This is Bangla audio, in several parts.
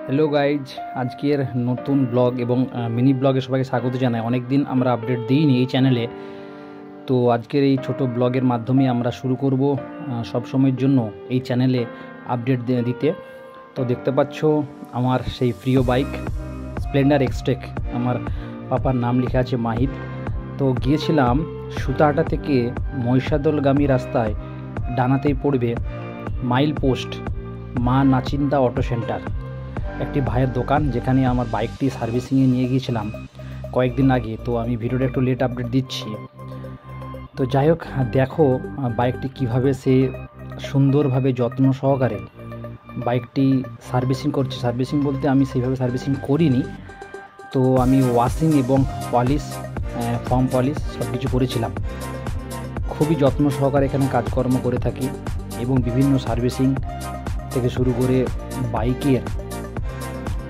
হ্যালো গাইজ, আজকের নতুন ব্লগ এবং মিনি ব্লগে সবাইকে স্বাগত জানাই। অনেক দিন আমরা আপডেট দিইনি এই চ্যানেলে, তো আজকের এই ছোট ব্লগের মাধ্যমে আমরা শুরু করব সব সময়ের জন্য এই চ্যানেলে আপডেট দিতে। তো দেখতে পাচ্ছ আমার সেই প্রিয় বাইক স্প্লেন্ডার এক্সটেক, আমার পাপার নাম লেখা আছে মাহিদ। তো গিয়েছিলাম সুতাহাটা থেকে মহিষাদলগামী রাস্তায় ডানাতেই পড়বে মাইল পোস্ট মা নাচিন্দা অটো সেন্টার, একটি ভাইয়ের দোকান যেখানে আমার বাইকটি সার্ভিসিংয়ে নিয়ে গিয়েছিলাম কয়েকদিন আগে। তো আমি ভিডিওটা একটু লেট আপডেট দিচ্ছি। তো যাই হোক, দেখো বাইকটি কিভাবে সে সুন্দরভাবে যত্ন সহকারে বাইকটি সার্ভিসিং করছে। সার্ভিসিং বলতে আমি সেইভাবে সার্ভিসিং করিনি, তো আমি ওয়াশিং এবং পলিশ, ফর্ম পলিশ সব কিছু করেছিলাম। খুবই যত্ন সহকারে এখানে কাজকর্ম করে থাকি এবং বিভিন্ন সার্ভিসিং থেকে শুরু করে বাইকের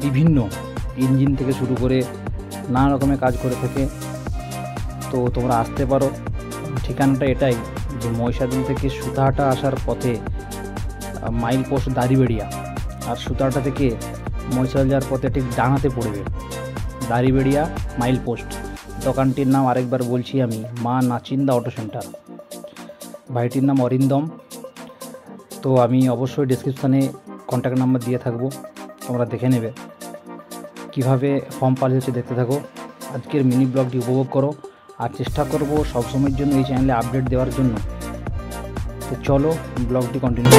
বিভিন্ন ইঞ্জিন থেকে শুরু করে নানা রকমের কাজ করে থাকে। তো তোমরা আসতে পারো। ঠিকানাটা এটাই যে মহিষাদল থেকে সুতাহাটা আসার পথে মাইল পোস্ট দাড়িবেড়িয়া, আর সুতাহাটা থেকে মহিষাদল যাওয়ার পথে ঠিক ডানাতে পড়বে দাড়িবেড়িয়া মাইল পোস্ট। দোকানটির নাম আরেকবার বলছি আমি, মা নাচিন্দা অটো সেন্টার। ভাইটির নাম অরিন্দম। তো আমি অবশ্যই ডেসক্রিপশানে কন্ট্যাক্ট নাম্বার দিয়ে থাকবো, তোমরা দেখে নেবে কিভাবে ফর্ম পালিশ হচ্ছে। দেখতে থাকো, আজকের মিনি ব্লগটি উপভোগ করো, আর চেষ্টা করব সবসময়ের জন্য এই চ্যানেলে আপডেট দেওয়ার জন্য। তো চলো ব্লগটি কন্টিনিউ।